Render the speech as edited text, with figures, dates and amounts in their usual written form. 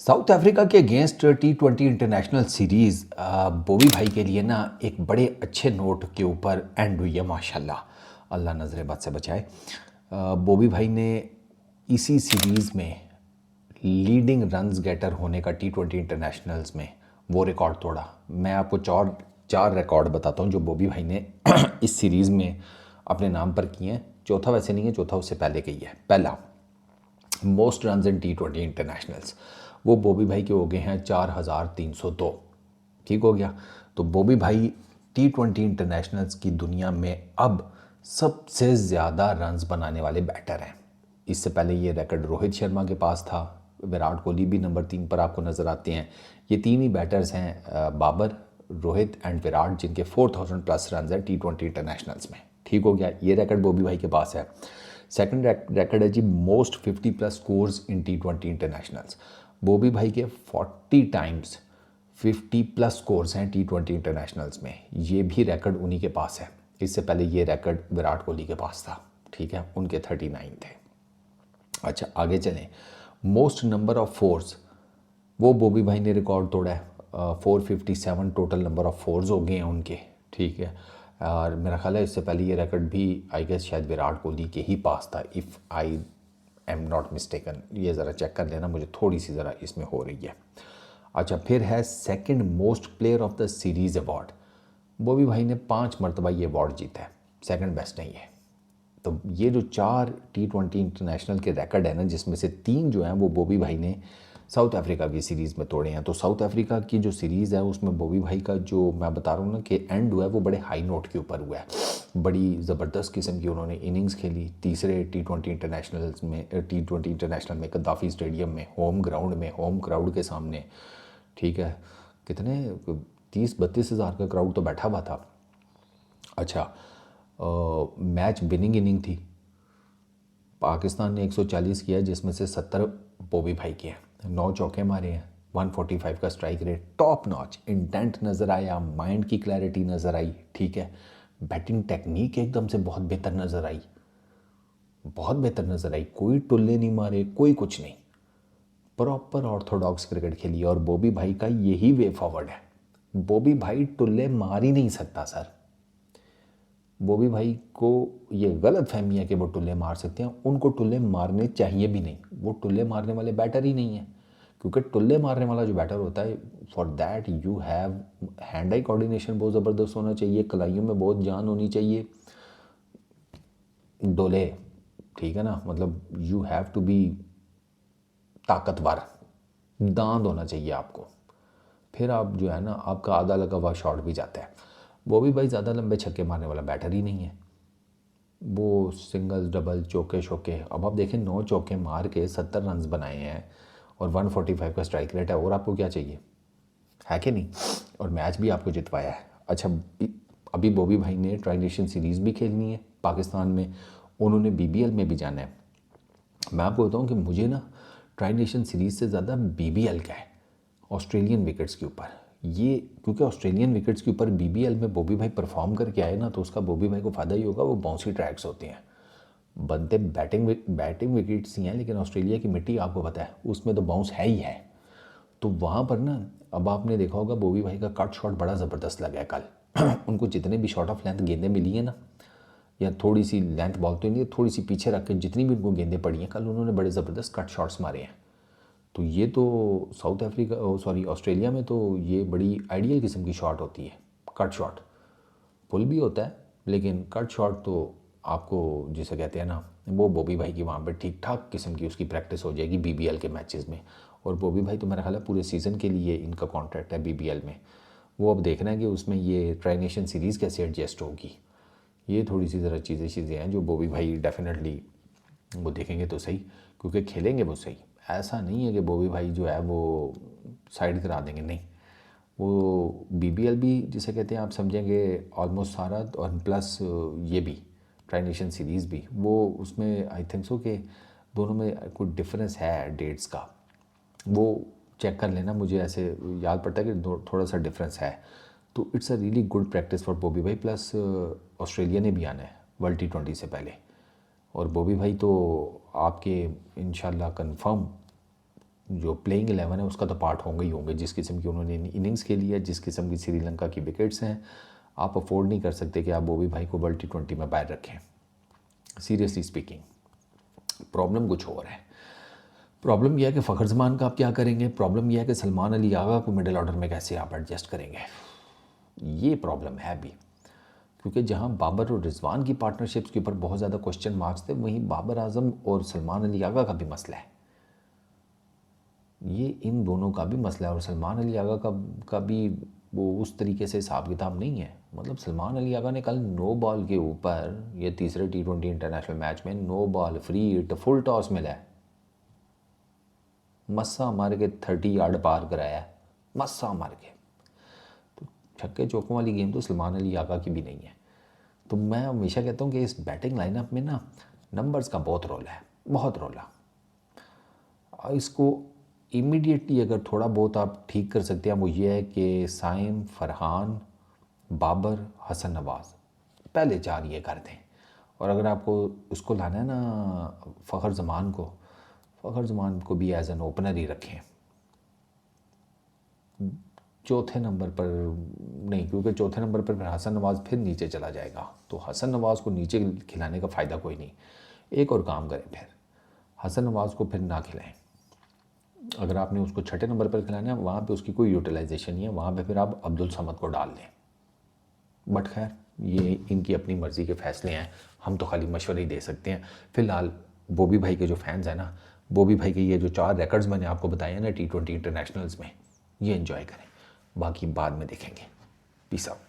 South Africa के against T20 international series Bobby भाई के लिए ना एक बड़े अच्छे नोट के ऊपर एंड हुई है माशाल्लाह। अल्लाह नजर बद से बचाए। बॉबी भाई ने इसी सीरीज़ में लीडिंग रन्स गेटर होने का T20 इंटरनेशनल्स में वो रिकॉर्ड तोड़ा। मैं आपको चार चार रिकॉर्ड बताता हूँ जो बॉबी भाई ने इस सीरीज़ में अपने नाम पर किए हैं। चौथा वैसे नहीं है, चौथा उससे पहले का ही है। पहला, most run in T20 internationals, वो बॉबी भाई के हो गए हैं 4302। ठीक हो गया। तो बॉबी भाई T20 इंटरनेशनल्स की दुनिया में अब सबसे ज़्यादा रन्स बनाने वाले बैटर हैं। इससे पहले ये रिकॉर्ड रोहित शर्मा के पास था, विराट कोहली भी नंबर 3 पर आपको नज़र आते हैं। ये तीन ही बैटर्स हैं, बाबर, रोहित एंड विराट, जिनके 4000 प्लस रन है T20 इंटरनेशनल्स में। ठीक हो गया, ये रिकॉर्ड बॉबी भाई के पास है। सेकंड रिकॉर्ड है जी most 50 plus scores in T20 internationals. Bobby भाई के 40 टाइम्स 50 प्लस स्कोर्स हैं T20 इंटरनेशनल्स में। ये भी रिकॉर्ड उन्हीं के पास है। इससे पहले ये रिकॉर्ड विराट कोहली के पास था। ठीक है, उनके 39 थे। अच्छा, आगे चलें। मोस्ट नंबर ऑफ फोर्स, वो बॉबी भाई ने रिकॉर्ड तोड़ा है। 457 टोटल नंबर ऑफ फोर्स हो गए हैं उनके। ठीक है, और मेरा ख्याल है इससे पहले ये रिकॉर्ड भी आई गेस शायद विराट कोहली के ही पास था, if I am not mistaken. ये ज़रा चेक कर लेना, मुझे थोड़ी सी ज़रा इसमें हो रही है। अच्छा, फिर है second most player of the series award. Bobby भाई ने 5 मरतबा ये अवार्ड जीता है, सेकंड बेस्ट नहीं है। तो ये जो 4 T20 इंटरनेशनल के रिकॉर्ड है ना, जिसमें से 3 जो हैं वो बॉबी भाई ने साउथ अफ्रीका की सीरीज़ में तोड़े हैं। तो साउथ अफ्रीका की जो सीरीज़ है उसमें बॉबी भाई का जो मैं बता रहा हूँ ना कि एंड हुआ है, वो बड़े हाई नोट के ऊपर हुआ है। बड़ी ज़बरदस्त किस्म की उन्होंने इनिंग्स खेली। तीसरे T20 इंटरनेशनल्स में, T20 इंटरनेशनल में कद्दाफ़ी स्टेडियम में, होम ग्राउंड में, होम क्राउड के सामने। ठीक है, कितने 30-32 हज़ार का क्राउड तो बैठा हुआ था। अच्छा, मैच विनिंग इनिंग थी। पाकिस्तान ने 140 किया, जिसमें से 70 बॉबी भाई के हैं। 9 चौके मारे हैं, 145 का strike rate, top notch. Intent नज़र आया, माइंड की क्लैरिटी नज़र आई। ठीक है, बैटिंग टेक्निक एकदम से बहुत बेहतर नज़र आई, बहुत बेहतर नज़र आई। कोई टुल्ले नहीं मारे, कोई कुछ नहीं, प्रॉपर ऑर्थोडॉक्स क्रिकेट खेली। और बॉबी भाई का यही वे फॉरवर्ड है। बॉबी भाई टुल्ले मार ही नहीं सकता सर। बॉबी भाई को ये गलत फहमी है कि वो टुल्ले मार सकते हैं। उनको टुल्ले मारने चाहिए भी नहीं, वो टुल्ले मारने वाले बैटर ही नहीं है। क्योंकि टुल्ले मारने वाला जो बैटर होता है, for that you have hand eye coordination बहुत ज़बरदस्त होना चाहिए, कलाइयों में बहुत जान होनी चाहिए, डोले। ठीक है ना, मतलब यू हैव टू बी ताकतवर, दांत होना चाहिए आपको। फिर आप जो है ना, आपका आधा लगा हुआ शॉट भी जाता है। बॉबी भाई ज़्यादा लंबे छक्के मारने वाला बैटर ही नहीं है। वो सिंगल डबल चौके शौके, अब आप देखें 9 चौके मार के 70 रन बनाए हैं और 145 का स्ट्राइक रेट है। और आपको क्या चाहिए, है कि नहीं? और मैच भी आपको जितवाया है। अच्छा, अभी बॉबी भाई ने ट्राई नेशन सीरीज़ भी खेलनी है पाकिस्तान में, उन्होंने BBL में भी जाना है। मैं आपको बताऊँ कि मुझे ना ट्राई नेशन सीरीज़ से ज़्यादा BBL का है, ऑस्ट्रेलियन विकेट्स के ऊपर। ये क्योंकि ऑस्ट्रेलियन विकेट्स के ऊपर BBL में बॉबी भाई परफॉर्म करके आए ना, तो उसका बॉबी भाई को फ़ायदा ही होगा। वो बाउंसी ट्रैक्स होते हैं, बनते बैटिंग विकेट्स ही हैं, लेकिन ऑस्ट्रेलिया की मिट्टी आपको पता है उसमें तो बाउंस है ही है। तो वहाँ पर ना, अब आपने देखा होगा बॉबी भाई का कट शॉट बड़ा ज़बरदस्त लगा है कल। उनको जितने भी शॉर्ट ऑफ लेंथ गेंदें मिली हैं ना, या थोड़ी सी लेंथ बॉल तो नहीं, थोड़ी सी पीछे रख के जितनी भी उनको गेंदें पड़ी हैं कल, उन्होंने बड़े ज़बरदस्त कट शॉट्स मारे हैं। तो ये तो साउथ अफ्रीका, सॉरी ऑस्ट्रेलिया में तो ये बड़ी आइडियल किस्म की शॉट होती है, कट शॉट। पुल भी होता है, लेकिन कट शॉट तो आपको जिसे कहते हैं ना, वो बॉबी भाई की वहाँ पर ठीक ठाक किस्म की उसकी प्रैक्टिस हो जाएगी BBL के मैचेस में। और बॉबी भाई तो मेरा ख्याल है पूरे सीज़न के लिए इनका कॉन्ट्रैक्ट है BBL में। वो अब देखना है कि उसमें ये ट्राई नेशन सीरीज़ कैसे एडजस्ट होगी। ये थोड़ी सी ज़रा चीज़ें हैं जो बॉबी भाई डेफिनेटली वो देखेंगे तो सही, क्योंकि खेलेंगे वो सही। ऐसा नहीं है कि बॉबी भाई जो है वो साइड करा देंगे, नहीं। वो BBL भी जिसे कहते हैं आप समझेंगे ऑलमोस्ट सारा, और प्लस ये भी ट्राई नेशन सीरीज़ भी, वो उसमें आई थिंक सो कि दोनों में कुछ डिफरेंस है डेट्स का। वो चेक कर लेना, मुझे ऐसे याद पड़ता है कि थोड़ा सा डिफरेंस है। तो it's a really good practice for Bobby भाई। प्लस ऑस्ट्रेलिया ने भी आना है वर्ल्ड T20 से पहले, और बॉबी भाई तो आपके इंशाल्लाह कंफर्म जो प्लेइंग 11 है उसका तो पार्ट होंगे ही होंगे। जिस किस्म की उन्होंने इनिंग्स खेली है, जिस किस्म की श्रीलंका की विकेट्स हैं, आप अफोर्ड नहीं कर सकते कि आप बॉबी भाई को वर्ल्ड T20 में बाहर रखें। सीरियसली स्पीकिंग, प्रॉब्लम कुछ और है। प्रॉब्लम यह है कि फ़खर जमान का आप क्या करेंगे, प्रॉब्लम यह है कि सलमान अली आगा को मिडिल ऑर्डर में कैसे आप एडजस्ट करेंगे, ये प्रॉब्लम है अभी। क्योंकि जहां बाबर और रिजवान की पार्टनरशिप्स के ऊपर बहुत ज़्यादा क्वेश्चन मार्क्स थे, वहीं बाबर आजम और सलमान अली आगा का भी मसला है। ये इन दोनों का भी मसला है। और सलमान अली आगा का भी वो उस तरीके से हिसाब किताब नहीं है। मतलब सलमान अली आगा ने कल 9 बॉल के ऊपर, ये तीसरे T20 इंटरनेशनल मैच में 9 ball free hit full toss मिला है, मस्सा मार के 30 यार्ड पार कराया है, मस्सा मार के। तो छक्के चौकों वाली गेम तो सलमान अली आगा की भी नहीं है। तो मैं हमेशा कहता हूँ कि इस बैटिंग लाइनअप में ना नंबर्स का बहुत रोल है, बहुत रोल है। इसको इमीडिएटली अगर थोड़ा बहुत आप ठीक कर सकते हैं वो ये है कि साइम, फरहान, बाबर, हसन नवाज़, पहले 4 ये कर दें। और अगर आपको उसको लाना है ना फ़खर ज़मान को भी एज एन ओपनर ही रखें। चौथे नंबर पर नहीं, क्योंकि चौथे नंबर पर फिर हसन नवाज़ फिर नीचे चला जाएगा, तो हसन नवाज़ को नीचे खिलाने का फ़ायदा कोई नहीं। एक और काम करें, फिर हसन नवाज़ को फिर ना खिलाएं। अगर आपने उसको छठे नंबर पर खिलाना है, वहाँ पे उसकी कोई यूटिलाइजेशन नहीं है, वहाँ पे फिर आप अब्दुल समद को डाल दें। बट खैर ये इनकी अपनी मर्ज़ी के फ़ैसले हैं, हम तो खाली मशवरे ही दे सकते हैं। फ़िलहाल बॉबी भाई के जो फैंस हैं ना, बॉबी भाई के ये जो 4 रिकॉर्ड्स मैंने आपको बताए हैं ना T20 इंटरनेशनल्स में, ये एंजॉय करें, बाकी बाद में देखेंगे। Peace out.